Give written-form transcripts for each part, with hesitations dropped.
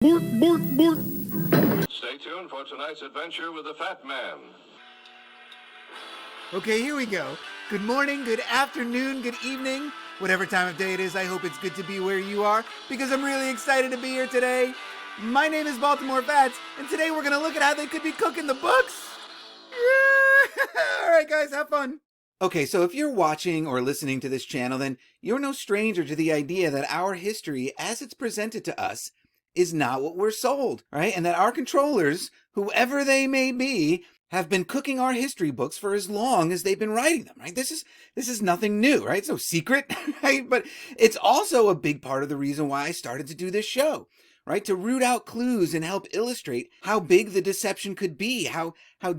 Stay tuned for tonight's adventure with the Fat Man. Okay, here we go. Good morning, good afternoon, good evening, whatever time of day it is. I hope it's good to be where you are because I'm really excited to be here today. My name is Baltimore Fats, and today we're going to look at how they could be cooking the books. Yeah! All right, guys, have fun. Okay, so if you're watching or listening to this channel, then you're no stranger to the idea that our history, as it's presented to us, is not what we're sold, right? And that our controllers, whoever they may be, have been cooking our history books for as long as they've been writing them, right? This is nothing new, right? It's no secret, right? But it's also a big part of the reason why I started to do this show, right? To root out clues and help illustrate how big the deception could be, how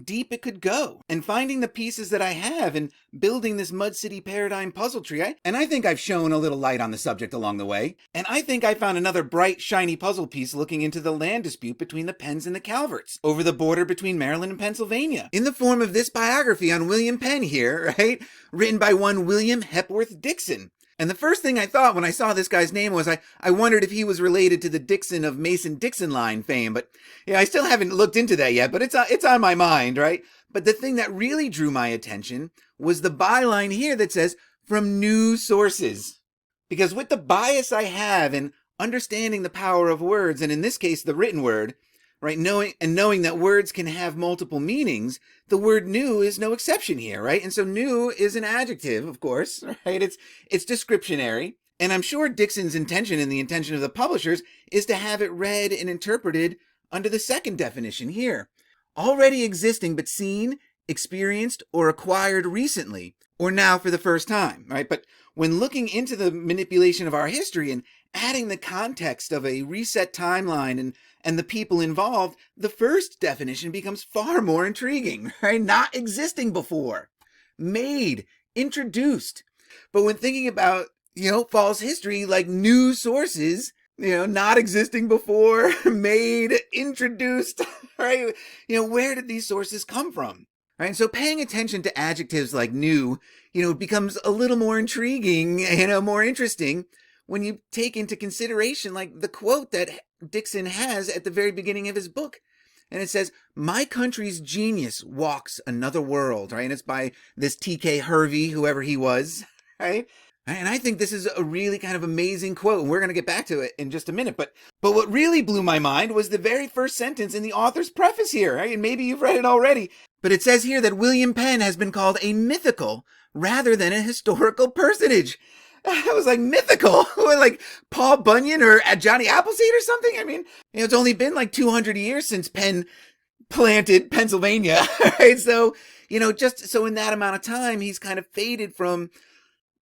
deep it could go. And finding the pieces that I have and building this Mud City paradigm puzzle tree, and I think I've shown a little light on the subject along the way. And I think I found another bright, shiny puzzle piece looking into the land dispute between the Penns and the Calverts over the border between Maryland and Pennsylvania, in the form of this biography on William Penn here, right? Written by one William Hepworth Dixon. And the first thing I thought when I saw this guy's name was I wondered if he was related to the Dixon of Mason-Dixon line fame. But yeah, I still haven't looked into that yet, but it's on my mind, right? But the thing that really drew my attention was the byline here that says, from new sources. Because with the bias I have in understanding the power of words, and in this case, the written word, right, knowing that words can have multiple meanings, the word new is no exception here, right? And so new is an adjective, of course, right? It's descriptionary. And I'm sure Dixon's intention and the intention of the publishers is to have it read and interpreted under the second definition here. Already existing but seen, experienced, or acquired recently, or now for the first time, right? But when looking into the manipulation of our history and adding the context of a reset timeline and the people involved, the first definition becomes far more intriguing, right? Not existing before, made, introduced. But when thinking about, false history like new sources, not existing before, made, introduced, right? Where did these sources come from? Right? And so paying attention to adjectives like new, becomes a little more intriguing, more interesting when you take into consideration like the quote that Dixon has at the very beginning of his book. And it says, "My country's genius walks another world," right? And it's by this T.K. Hervey, whoever he was, right? And I think this is a really kind of amazing quote, and we're going to get back to it in just a minute. But what really blew my mind was the very first sentence in the author's preface here, right? And maybe you've read it already. But it says here that William Penn has been called a mythical rather than a historical personage. I was like, mythical? Like Paul Bunyan or Johnny Appleseed or something? I mean, it's only been like 200 years since Penn planted Pennsylvania, right? So, just so in that amount of time, he's kind of faded from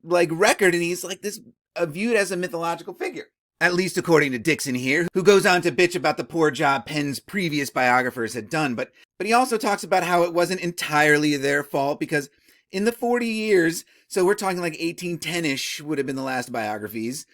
like record, and he's like this viewed as a mythological figure. At least according to Dixon here, who goes on to bitch about the poor job Penn's previous biographers had done. But he also talks about how it wasn't entirely their fault because in the 40 years, so we're talking like 1810-ish would have been the last biographies,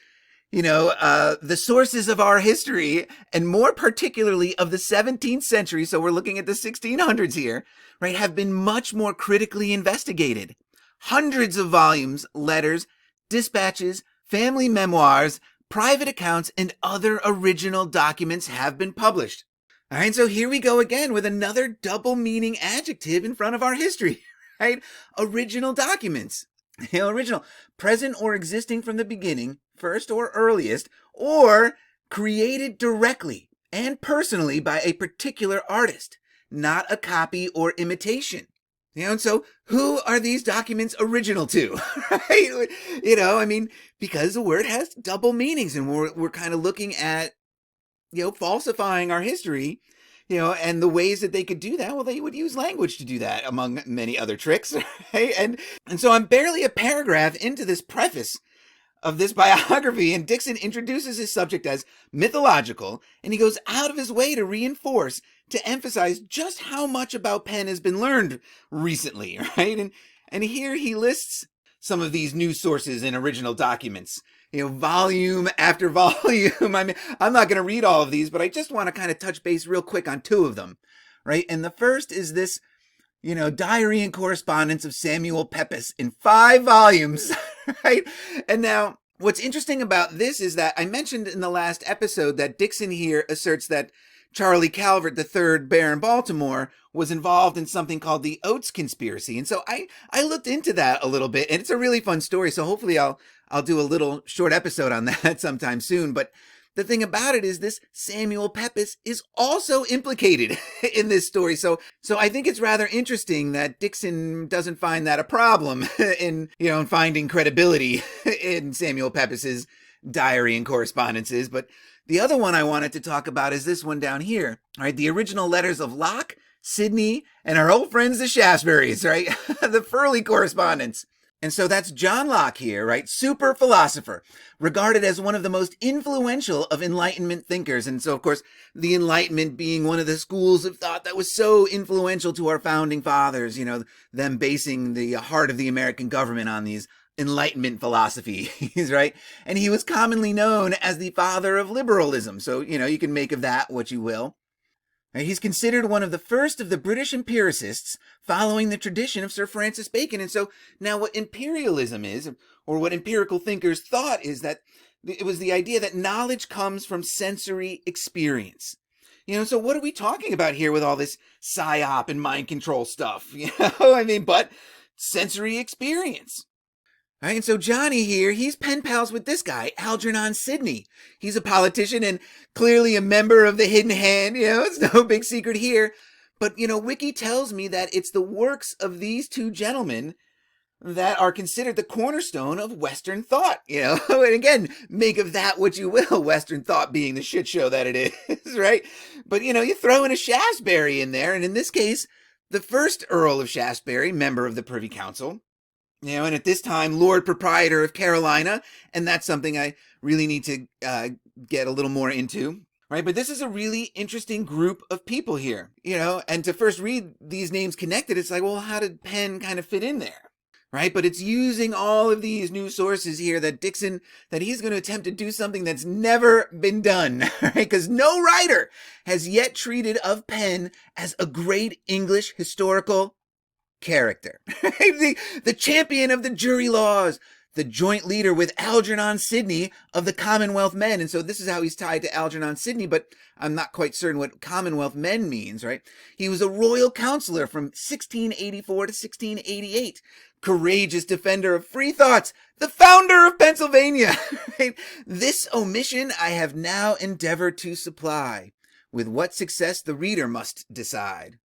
the sources of our history, and more particularly of the 17th century, so we're looking at the 1600s here, right, have been much more critically investigated. Hundreds of volumes, letters, dispatches, family memoirs, private accounts, and other original documents have been published. All right, so here we go again with another double meaning adjective in front of our history, right? Original documents. Original, present or existing from the beginning, first or earliest, or created directly and personally by a particular artist, not a copy or imitation. And so who are these documents original to, right? Because the word has double meanings, and we're kind of looking at, falsifying our history, and the ways that they could do that. Well, they would use language to do that, among many other tricks, right? And so I'm barely a paragraph into this preface of this biography, and Dixon introduces his subject as mythological, and he goes out of his way to reinforce, to emphasize just how much about Penn has been learned recently, right? And here he lists some of these news sources and original documents, volume after volume. I mean, I'm not going to read all of these, but I just want to kind of touch base real quick on two of them, right? And the first is this, diary and correspondence of Samuel Pepys in 5 volumes, right? And now, What's interesting about this is that I mentioned in the last episode that Dixon here asserts that Charlie Calvert, the third Baron Baltimore, was involved in something called the Oates Conspiracy. And so I looked into that a little bit, and it's a really fun story. So hopefully I'll do a little short episode on that sometime soon. But the thing about it is this Samuel Pepys is also implicated in this story. So I think it's rather interesting that Dixon doesn't find that a problem in finding credibility in Samuel Pepys's diary and correspondences. But the other one I wanted to talk about is this one down here, right? The original letters of Locke, Sidney, and our old friends the Shaftesburys, right? The Furley correspondence. And so that's John Locke here, right? Super philosopher, regarded as one of the most influential of Enlightenment thinkers. And so, of course, the Enlightenment being one of the schools of thought that was so influential to our founding fathers, them basing the heart of the American government on these Enlightenment philosophies, right? And he was commonly known as the father of liberalism. So, you can make of that what you will. He's considered one of the first of the British empiricists following the tradition of Sir Francis Bacon. And so now what imperialism is, or what empirical thinkers thought, is that it was the idea that knowledge comes from sensory experience. So what are we talking about here with all this psyop and mind control stuff? But sensory experience. Right, and so Johnny here, he's pen pals with this guy, Algernon Sidney. He's a politician and clearly a member of the Hidden Hand. It's no big secret here. But, Wiki tells me that it's the works of these two gentlemen that are considered the cornerstone of Western thought. And again, make of that what you will, Western thought being the shit show that it is, right? But, you throw in a Shaftesbury in there, and in this case, the first Earl of Shaftesbury, member of the Privy Council, and at this time, Lord Proprietor of Carolina, and that's something I really need to get a little more into, right? But this is a really interesting group of people here, and to first read these names connected, it's like, well, how did Penn kind of fit in there, right? But it's using all of these new sources here that Dixon, that he's going to attempt to do something that's never been done, right? Because no writer has yet treated of Penn as a great English historical character, the champion of the jury laws, the joint leader with Algernon Sidney of the Commonwealth men. And so this is how he's tied to Algernon Sidney, but I'm not quite certain what Commonwealth men means, right? He was a royal counselor from 1684 to 1688, courageous defender of free thoughts, the founder of Pennsylvania. Right? This omission I have now endeavored to supply, with what success the reader must decide.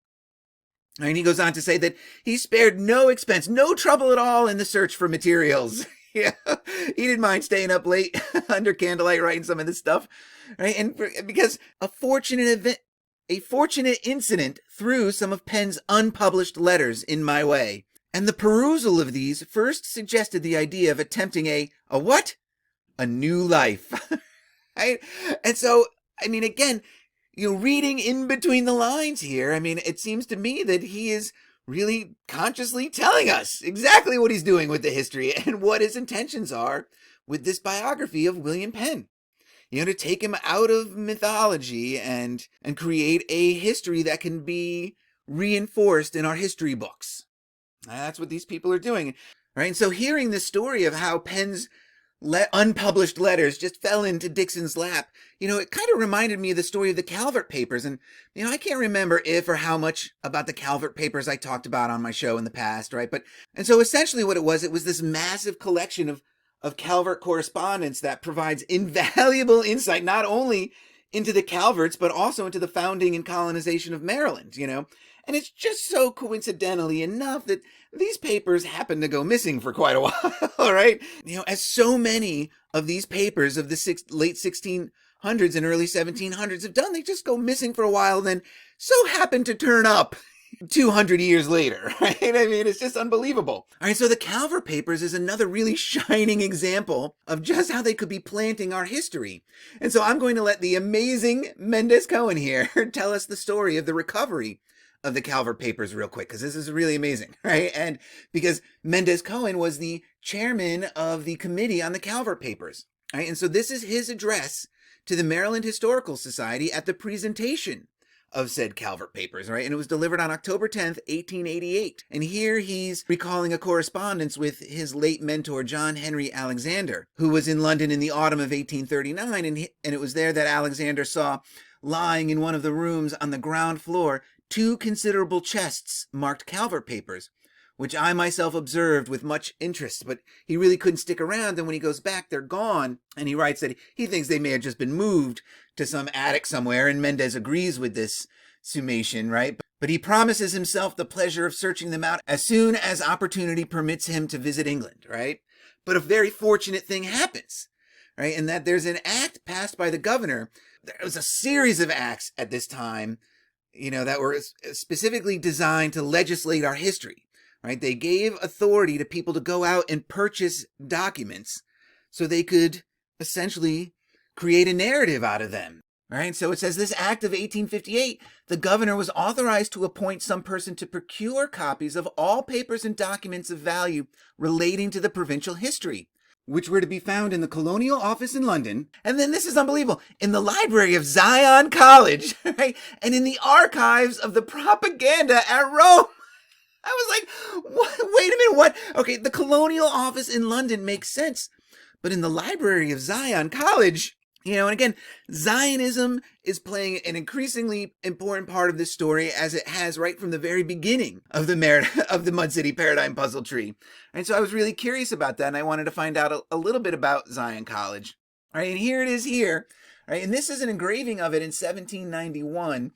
And he goes on to say that he spared no expense, no trouble at all in the search for materials. Yeah, he didn't mind staying up late under candlelight writing some of this stuff, right? And because a fortunate incident threw some of Penn's unpublished letters in my way, and the perusal of these first suggested the idea of attempting a what? A new life, right? And so, again, reading in between the lines here, it seems to me that he is really consciously telling us exactly what he's doing with the history and what his intentions are with this biography of William Penn. To take him out of mythology and create a history that can be reinforced in our history books. That's what these people are doing, right? And so hearing the story of how Penn's unpublished letters just fell into Dixon's lap, it kind of reminded me of the story of the Calvert papers. And, I can't remember if or how much about the Calvert papers I talked about on my show in the past, right? And so essentially what it was this massive collection of Calvert correspondence that provides invaluable insight, not only into the Calverts, but also into the founding and colonization of Maryland, And it's just so coincidentally enough that these papers happen to go missing for quite a while, right? As so many of these papers of the late 1600s and early 1700s have done, they just go missing for a while, then so happen to turn up 200 years later, right? It's just unbelievable. All right, so the Calvert Papers is another really shining example of just how they could be planting our history. And so I'm going to let the amazing Mendez Cohen here tell us the story of the recovery of the Calvert Papers real quick, because this is really amazing, right? And because Mendez Cohen was the chairman of the committee on the Calvert Papers, right? And so this is his address to the Maryland Historical Society at the presentation of said Calvert papers, right? And it was delivered on October 10th, 1888. And here he's recalling a correspondence with his late mentor, John Henry Alexander, who was in London in the autumn of 1839. And it was there that Alexander saw lying in one of the rooms on the ground floor 2 considerable chests marked Calvert papers, which I myself observed with much interest, but he really couldn't stick around, and when he goes back, they're gone. And he writes that he thinks they may have just been moved to some attic somewhere, and Mendez agrees with this summation, right? But he promises himself the pleasure of searching them out as soon as opportunity permits him to visit England, right? But a very fortunate thing happens, right? And that there's an act passed by the governor. There was a series of acts at this time, that were specifically designed to legislate our history. Right? They gave authority to people to go out and purchase documents so they could essentially create a narrative out of them. Right? So it says this act of 1858, the governor was authorized to appoint some person to procure copies of all papers and documents of value relating to the provincial history, which were to be found in the Colonial Office in London. And then this is unbelievable, in the library of Zion College, right? And in the archives of the propaganda at Rome. I was like, what? Wait a minute, what? Okay, the Colonial Office in London makes sense, but in the library of Zion College, and again, Zionism is playing an increasingly important part of this story, as it has right from the very beginning of the Mud City Paradigm Puzzle Tree. And so I was really curious about that, and I wanted to find out a little bit about Zion College. All right, and here it is here, right? And this is an engraving of it in 1791.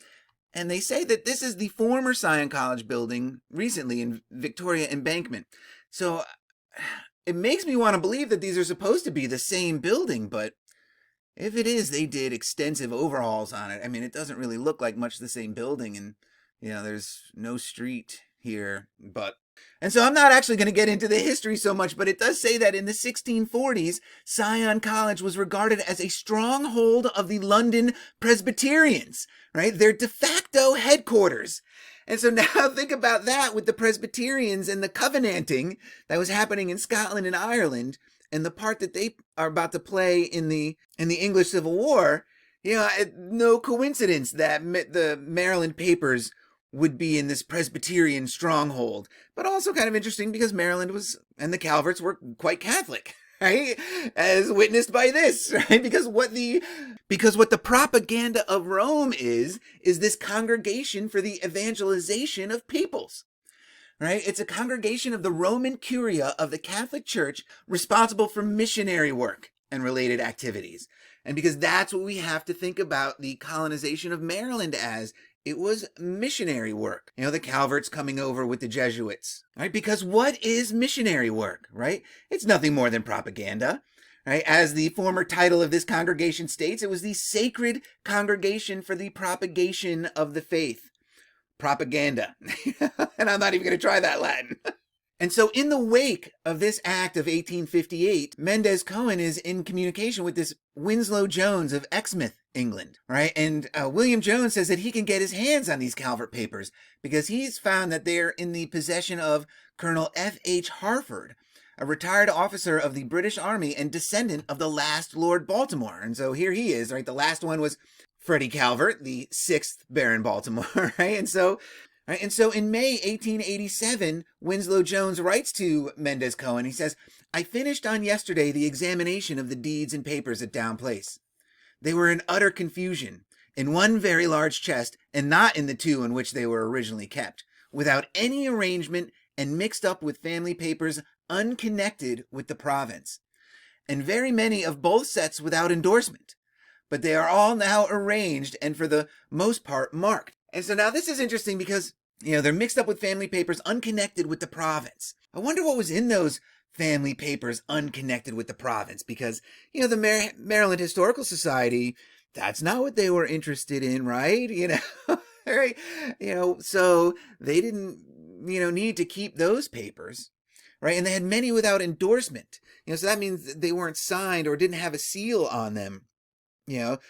And they say that this is the former Zion College building recently in Victoria Embankment. So it makes me want to believe that these are supposed to be the same building, but if it is, they did extensive overhauls on it. I mean, it doesn't really look like much the same building, and there's no street here, and so I'm not actually going to get into the history so much, but it does say that in the 1640s, Zion College was regarded as a stronghold of the London Presbyterians, right? Their de facto headquarters. And so now think about that with the Presbyterians and the covenanting that was happening in Scotland and Ireland, and the part that they are about to play in the English Civil War. No coincidence that the Maryland papers would be in this Presbyterian stronghold, but also kind of interesting because Maryland and the Calverts were quite Catholic, right? As witnessed by this, right? Because what the propaganda of Rome is this congregation for the evangelization of peoples, right? It's a congregation of the Roman Curia of the Catholic Church responsible for missionary work and related activities. And because that's what we have to think about the colonization of Maryland as. It was missionary work. The Calverts coming over with the Jesuits, right? Because what is missionary work, right? It's nothing more than propaganda, right? As the former title of this congregation states, it was the Sacred Congregation for the Propagation of the Faith. Propaganda. And I'm not even going to try that Latin. And so in the wake of this act of 1858, Mendez Cohen is in communication with this Winslow Jones of Exmouth, England, right? And William Jones says that he can get his hands on these Calvert papers because he's found that they're in the possession of Colonel F.H. Harford, a retired officer of the British Army and descendant of the last Lord Baltimore. And so here he is, right? The last one was Freddie Calvert, the 6th Baron Baltimore, right? And so in May 1887, Winslow Jones writes to Mendez Cohen. He says, "I finished on yesterday the examination of the deeds and papers at Down Place. They were in utter confusion, in one very large chest, and not in the 2 in which they were originally kept, without any arrangement and mixed up with family papers unconnected with the province, and very many of both sets without endorsement. But they are all now arranged and for the most part marked." And so now this is interesting because, they're mixed up with family papers unconnected with the province. I wonder what was in those family papers unconnected with the province, because, the Maryland Historical Society, that's not what they were interested in, right? Right? So they didn't, need to keep those papers, right? And they had many without endorsement, so that means they weren't signed or didn't have a seal on them,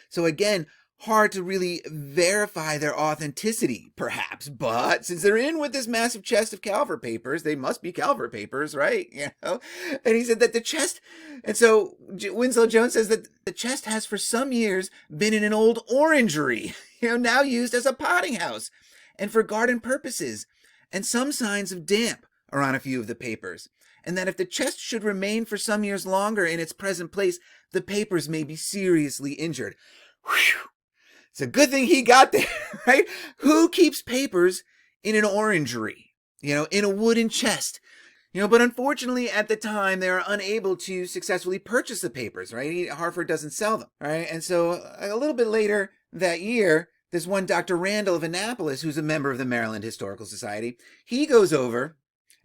So again, hard to really verify their authenticity, perhaps. But since they're in with this massive chest of Calvert papers, they must be Calvert papers, right? And he said that the chest, and so Winslow Jones says that the chest has for some years been in an old orangery, now used as a potting house and for garden purposes, and some signs of damp are on a few of the papers. And that if the chest should remain for some years longer in its present place, the papers may be seriously injured. Whew. It's a good thing he got there, right? Who keeps papers in an orangery, in a wooden chest? But unfortunately at the time they are unable to successfully purchase the papers, right? Hartford doesn't sell them, right? And so a little bit later that year, this one Dr. Randall of Annapolis, who's a member of the Maryland Historical Society, he goes over.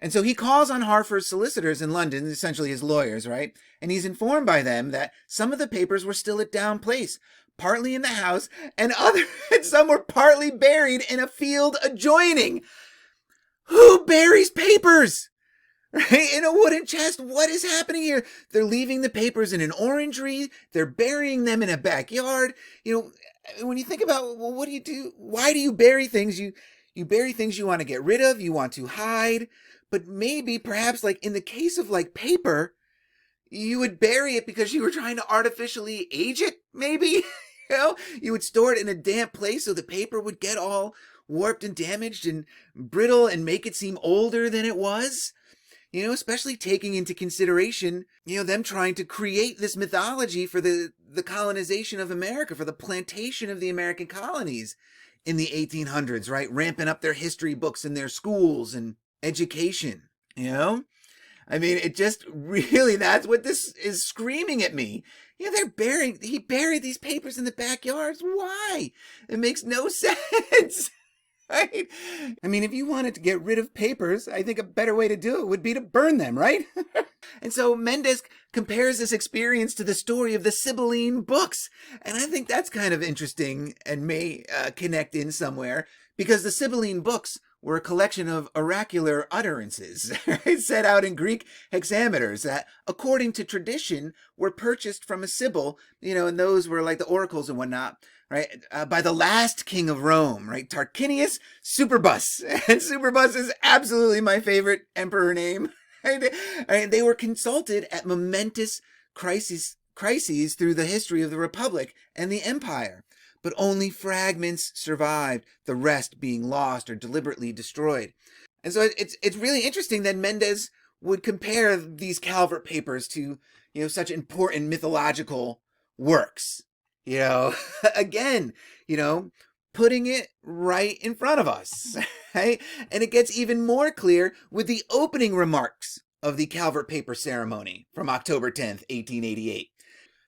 And so he calls on Hartford's solicitors in London, essentially his lawyers, right? And he's informed by them that some of the papers were still at Down Place, partly in the house, and some were partly buried in a field adjoining. Who buries papers? Right? In a wooden chest? What is happening here? They're leaving the papers in an orangery. They're burying them in a backyard. When you think about, well, what do you do? Why do you bury things? You bury things you want to get rid of, you want to hide. But maybe, perhaps, like in the case of like paper, you would bury it because you were trying to artificially age it, maybe. You would store it in a damp place so the paper would get all warped and damaged and brittle and make it seem older than it was. Especially taking into consideration, them trying to create this mythology for the colonization of America, for the plantation of the American colonies in the 1800s, right? Ramping up their history books in their schools and education, I mean, it just really, that's what this is screaming at me. He buried these papers in the backyards. Why? It makes no sense. Right? I mean, if you wanted to get rid of papers, I think a better way to do it would be to burn them, right? And so Mendes compares this experience to the story of the Sibylline books. And I think that's kind of interesting and may connect in somewhere, because the Sibylline books were a collection of oracular utterances, right, set out in Greek hexameters that, according to tradition, were purchased from a Sibyl, and those were like the oracles and whatnot, right, by the last king of Rome, right, Tarquinius Superbus. And Superbus is absolutely my favorite emperor name. Right? They were consulted at momentous crises through the history of the Republic and the Empire. But only fragments survived, the rest being lost or deliberately destroyed. And so it's really interesting that Mendes would compare these Calvert papers to, such important mythological works. Again, putting it right in front of us, right? And it gets even more clear with the opening remarks of the Calvert paper ceremony from October 10th, 1888.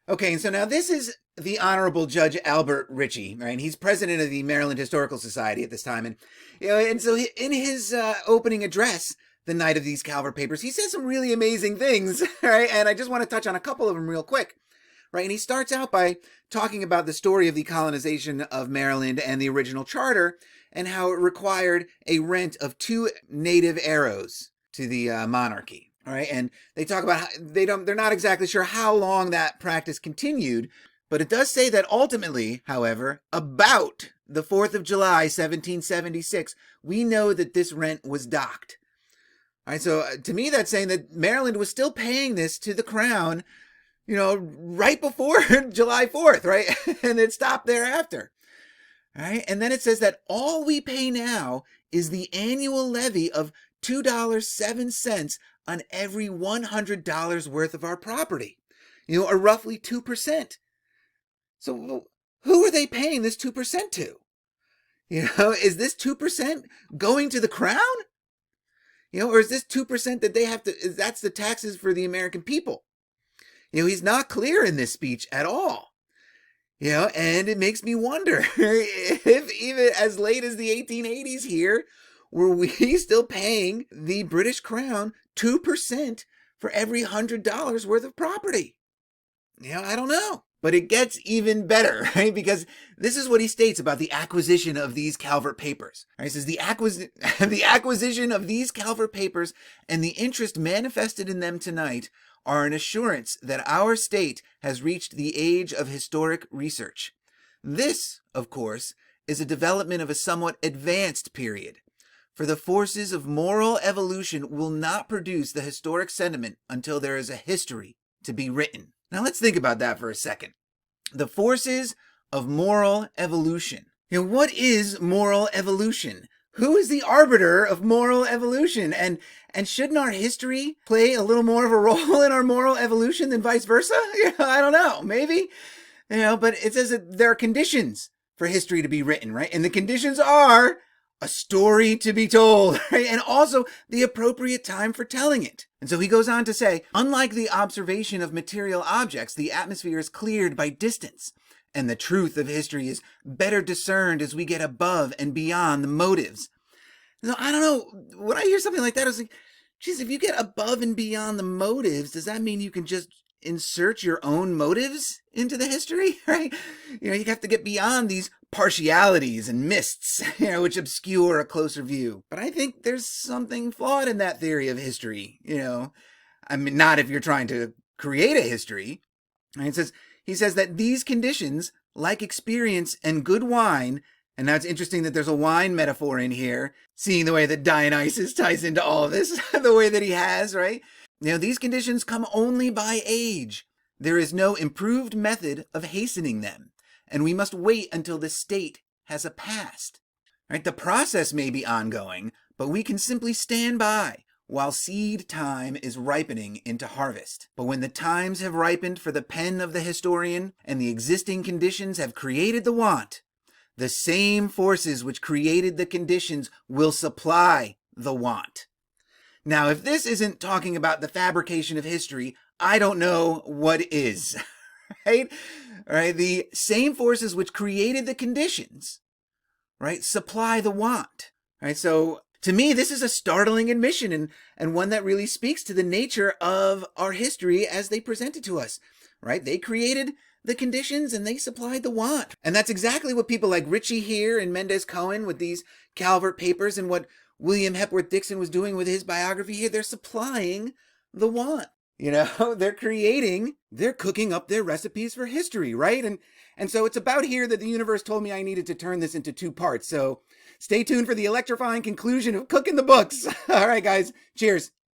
Okay, and so now this is the Honorable Judge Albert Ritchie, right? And he's president of the Maryland Historical Society at this time. And so in his opening address the night of these Calvert papers, he says some really amazing things, right? And I just want to touch on a couple of them real quick, right? And he starts out by talking about the story of the colonization of Maryland and the original charter and how it required a rent of 2 native arrows to the monarchy. All right, and they talk about how they're not exactly sure how long that practice continued, but it does say that ultimately, however, about the 4th of July, 1776, we know that this rent was docked. All right, so to me, that's saying that Maryland was still paying this to the crown, right before July 4th, right? And it stopped thereafter. All right, and then it says that all we pay now is the annual levy of $2.07 on every $100 worth of our property, or roughly 2%. So who are they paying this 2% to? Is this 2% going to the crown? Or is this 2% that they have to, that's the taxes for the American people? He's not clear in this speech at all. And it makes me wonder if even as late as the 1880s here, were we still paying the British Crown 2% for every $100 worth of property? I don't know. But it gets even better, right? Because this is what he states about the acquisition of these Calvert papers. Right? He says the acquisition of these Calvert papers and the interest manifested in them tonight are an assurance that our state has reached the age of historic research. This, of course, is a development of a somewhat advanced period, for the forces of moral evolution will not produce the historic sentiment until there is a history to be written. Now let's think about that for a second. The forces of moral evolution. What is moral evolution? Who is the arbiter of moral evolution? And shouldn't our history play a little more of a role in our moral evolution than vice versa? I don't know, maybe. But it says that there are conditions for history to be written, right? And the conditions are a story to be told, right? And also the appropriate time for telling it. And so he goes on to say, unlike the observation of material objects, the atmosphere is cleared by distance. And the truth of history is better discerned as we get above and beyond the motives. Now, I don't know, when I hear something like that, I was like, geez, if you get above and beyond the motives, does that mean you can just insert your own motives into the history, right? You have to get beyond these partialities and mists, which obscure a closer view. But I think there's something flawed in that theory of history, I mean, not if you're trying to create a history. He says that these conditions, like experience and good wine, and now it's interesting that there's a wine metaphor in here, seeing the way that Dionysus ties into all of this, the way that he has, right? These conditions come only by age. There is no improved method of hastening them, and we must wait until the state has a past. Right? The process may be ongoing, but we can simply stand by while seed time is ripening into harvest. But when the times have ripened for the pen of the historian and the existing conditions have created the want, the same forces which created the conditions will supply the want. Now, if this isn't talking about the fabrication of history, I don't know what is, right? Right? The same forces which created the conditions, right, supply the want, right? So to me, this is a startling admission and one that really speaks to the nature of our history as they present it to us, right? They created the conditions and they supplied the want. And that's exactly what people like Ritchie here and Mendez Cohen with these Calvert papers and what William Hepworth Dixon was doing with his biography here. They're supplying the want. They're cooking up their recipes for history, right? And so it's about here that the universe told me I needed to turn this into 2 parts. So stay tuned for the electrifying conclusion of cooking the books. All right, guys. Cheers.